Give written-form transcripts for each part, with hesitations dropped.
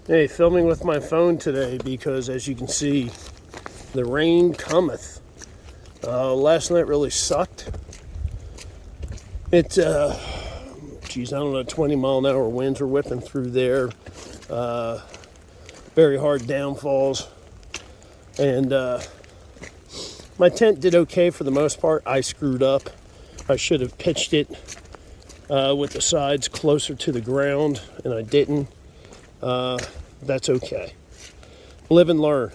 Hey, filming with my phone today because, as you can see, the rain cometh. Last night really sucked. It, geez, I don't know, 20-mile-an-hour winds were whipping through there. Very hard downfalls. And my tent did okay for the most part. I screwed up. I should have pitched it with the sides closer to the ground, and I didn't. That's okay. Live and learn.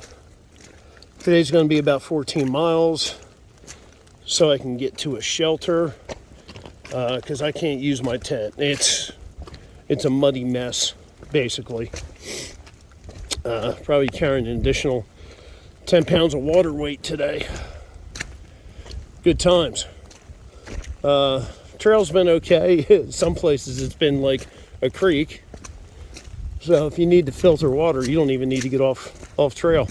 Today's going to be about 14 miles so I can get to a shelter because I can't use my tent. It's a muddy mess, basically. Probably carrying an additional 10 pounds of water weight today. Good times. Trail's been okay. Some places it's been like a creek. So if you need to filter water, you don't even need to get off trail.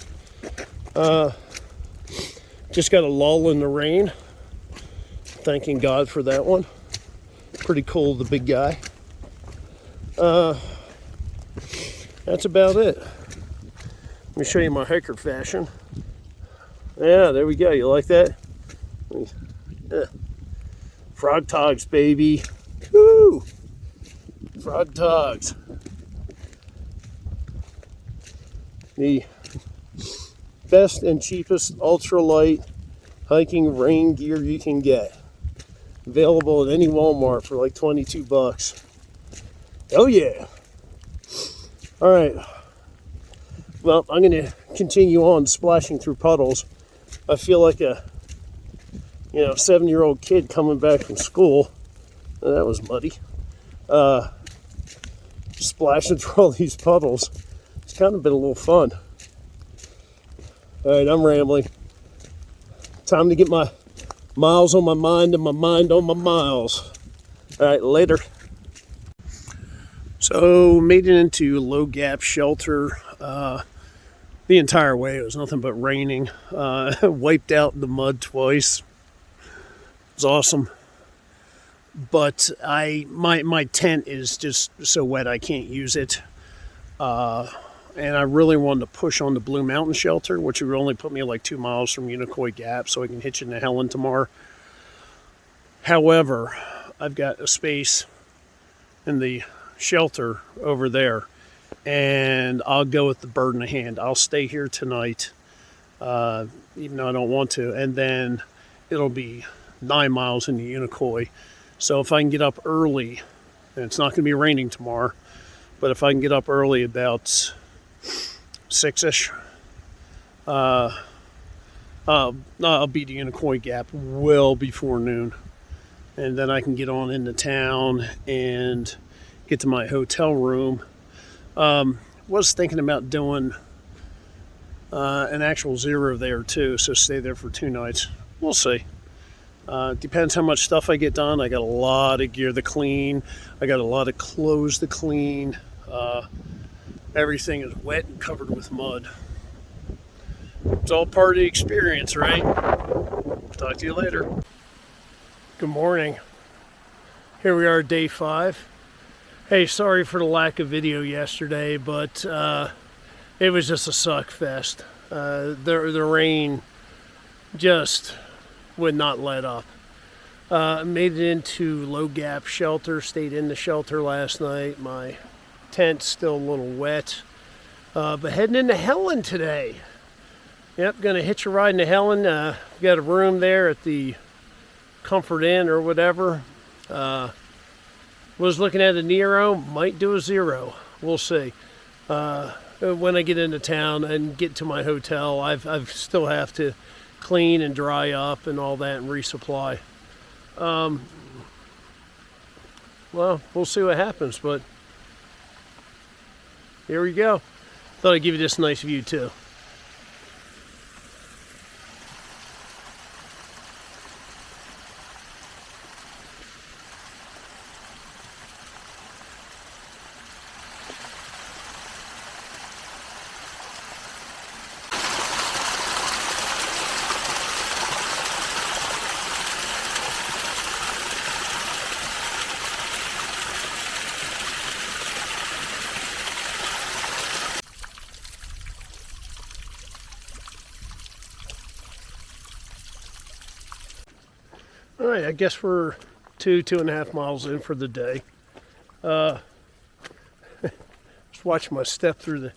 Just got a lull in the rain. Thanking God for that one. Pretty cool, the big guy. That's about it. Let me show you my hiker fashion. Yeah, there we go. You like that? Yeah. Frog togs, baby. Woo! Frog togs. The best and cheapest ultralight hiking rain gear you can get. Available at any Walmart for like 22 bucks. Oh yeah. All right. Well, I'm going to continue on splashing through puddles. I feel like a 7-year-old kid coming back from school. Oh, that was muddy. Splashing through all these puddles. It's kind of been a little fun. All right, I'm rambling. Time to get my miles on my mind and my mind on my miles. All right, later. So, made it into Low Gap Shelter. The entire way, it was nothing but raining. Wiped out in the mud twice. It was awesome. But my tent is just so wet I can't use it. And I really wanted to push on the Blue Mountain Shelter, which would only put me like 2 miles from Unicoi Gap, so I can hitch into Helen tomorrow. However, I've got a space in the shelter over there, and I'll go with the bird in the hand. I'll stay here tonight, even though I don't want to, and then it'll be 9 miles into Unicoi. So if I can get up early, and it's not going to be raining tomorrow, but if I can get up early about 6-ish, I'll be to Unicoi Gap well before noon, and then I can get on into town and get to my hotel room. Was thinking about doing an actual zero there too, so stay there for 2 nights. We'll see. Depends how much stuff I get done. I got a lot of gear to clean. I got a lot of clothes to clean. Everything is wet and covered with mud. It's all part of the experience, right? Talk to you later. Good morning. Here we are, day 5. Hey, sorry for the lack of video yesterday, but it was just a suck fest. The rain just would not let up. Made it into Low Gap Shelter, stayed in the shelter last night. My tent's still a little wet, but heading into Helen today. Yep, gonna hitch a ride into Helen. Got a room there at the Comfort Inn or whatever. Was looking at a Nero, might do a zero. We'll see. When I get into town and get to my hotel, I've still have to clean and dry up and all that and resupply. Well, we'll see what happens, but here we go. Thought I'd give you this nice view too. right, I guess we're 2.5 miles in for the day. Just watching my step through the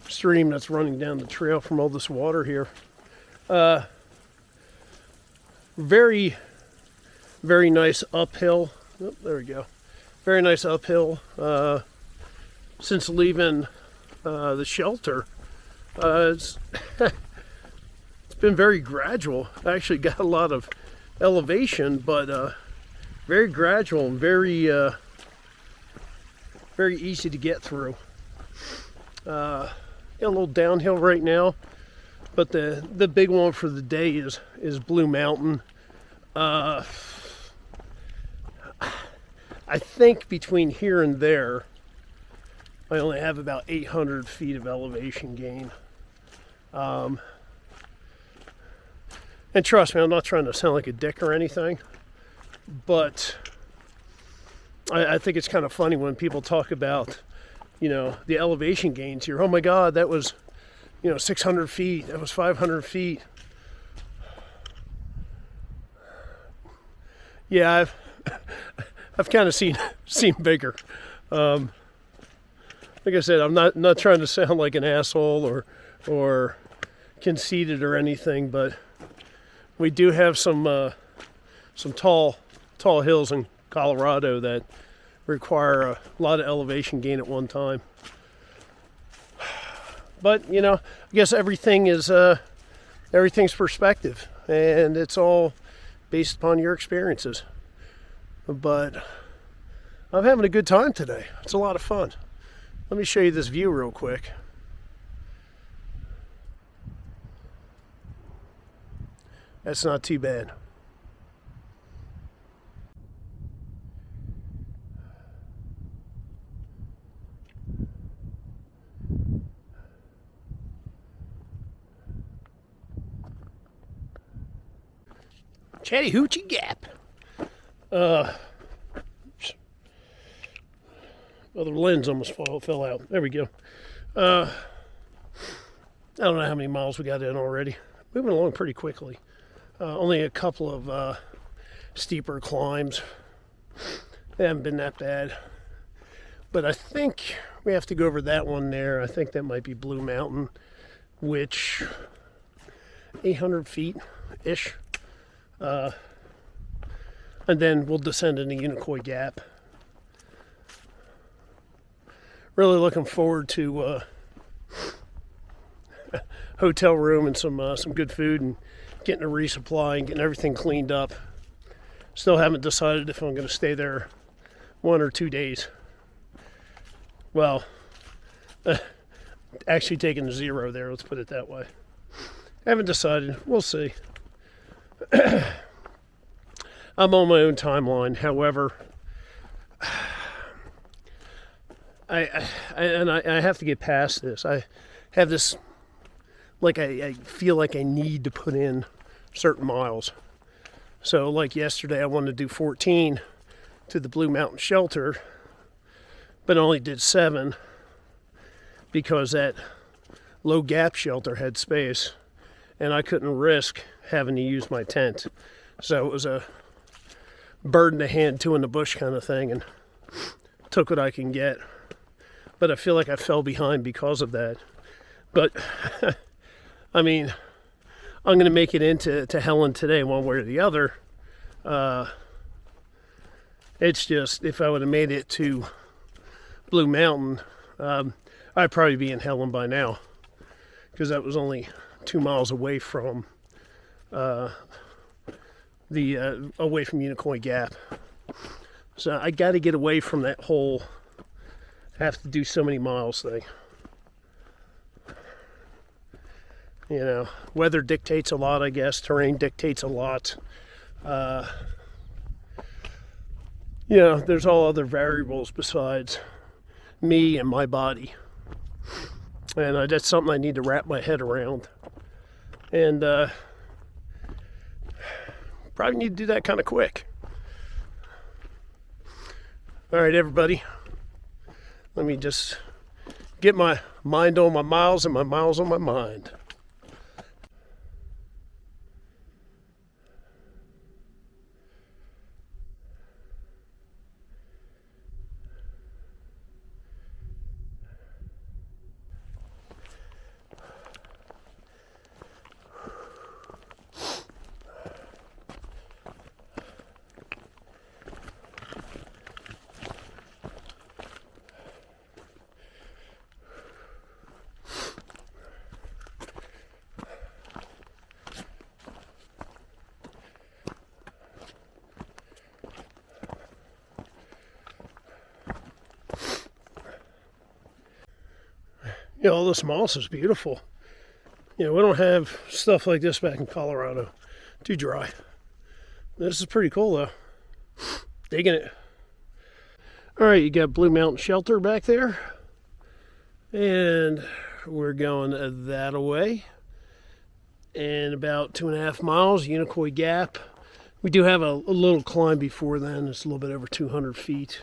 stream that's running down the trail from all this water here. Very, very nice uphill. Oh, there we go. Very nice uphill. Since leaving the shelter, it's been very gradual. I actually got a lot of elevation, but very gradual and very easy to get through. A little downhill right now, but the big one for the day is Blue Mountain. I think between here and there, I only have about 800 feet of elevation gain. And trust me, I'm not trying to sound like a dick or anything, but I think it's kind of funny when people talk about, the elevation gains here. Oh my God, that was, 600 feet. That was 500 feet. Yeah, I've kind of seen bigger. Like I said, I'm not trying to sound like an asshole or conceited or anything, but we do have some tall hills in Colorado that require a lot of elevation gain at one time. But I guess everything's perspective, and it's all based upon your experiences. But I'm having a good time today. It's a lot of fun. Let me show you this view real quick. That's not too bad. Chattahoochee Gap. Other lens almost fell out. There we go. I don't know how many miles we got in already. Moving along pretty quickly. Only a couple of steeper climbs. They haven't been that bad. But I think we have to go over that one there. I think that might be Blue Mountain, which 800 feet-ish. And then we'll descend into Unicoi Gap. Really looking forward to hotel room and some good food and getting a resupply and getting everything cleaned up. Still haven't decided if I'm going to stay there 1 or 2 days. Well, actually taking 0 there, let's put it that way. Haven't decided. We'll see. I'm on my own timeline. However, I have to get past this. I have this, I feel like I need to put in certain miles. So like yesterday, I wanted to do 14 to the Blue Mountain Shelter, but only did 7 because that low gap shelter had space and I couldn't risk having to use my tent. So it was a bird in the hand, 2 in the bush kind of thing, and took what I can get. But I feel like I fell behind because of that. But I mean, I'm going to make it into Helen today one way or the other. It's just, if I would have made it to Blue Mountain, I'd probably be in Helen by now, because that was only 2 miles away from away from Unicoi Gap. So I got to get away from that whole have to do so many miles thing. Weather dictates a lot, I guess. Terrain dictates a lot. There's all other variables besides me and my body. And that's something I need to wrap my head around. And probably need to do that kind of quick. All right, everybody. Let me just get my mind on my miles and my miles on my mind. Yeah, all this moss is beautiful. You know, we don't have stuff like this back in Colorado. Too dry. This is pretty cool though. Digging it. All right, you got Blue Mountain Shelter back there. And we're going that away. And about 2.5 miles, Unicoi Gap. We do have a little climb before then. It's a little bit over 200 feet.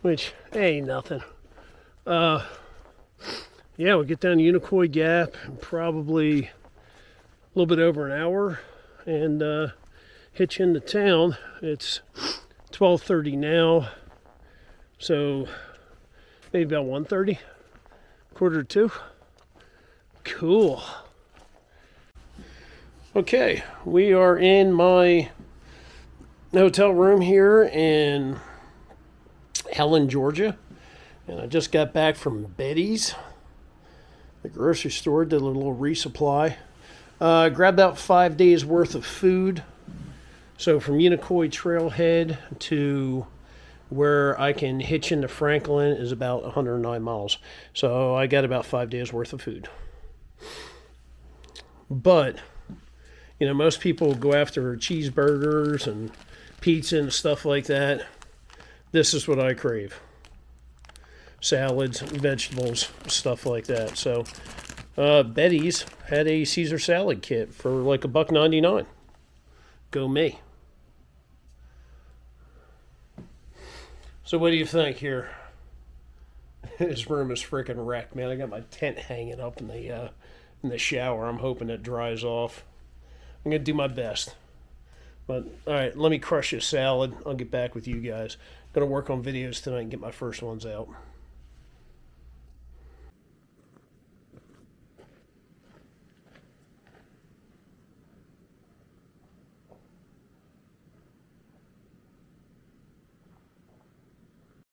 Which ain't nothing. Yeah, we'll get down Unicoi Gap in probably a little bit over an hour and hitch into town. It's 12:30 now, so maybe about 1:30, 1:45. Cool. Okay, we are in my hotel room here in Helen, Georgia. And I just got back from Betty's, the grocery store, did a little resupply. Grabbed out 5 days worth of food. So from Unicoi Trailhead to where I can hitch into Franklin is about 109 miles. So I got about 5 days worth of food. But, you know, most people go after cheeseburgers and pizza and stuff like that. This is what I crave. Salads, vegetables, stuff like that. So Betty's had a Caesar salad kit for like $1.99. Go me. So what do you think here? This room is freaking wrecked, man. I got my tent hanging up in the shower. I'm hoping it dries off. I'm gonna do my best. But all right, let me crush this salad. I'll get back with you guys. Gonna work on videos tonight and get my first ones out.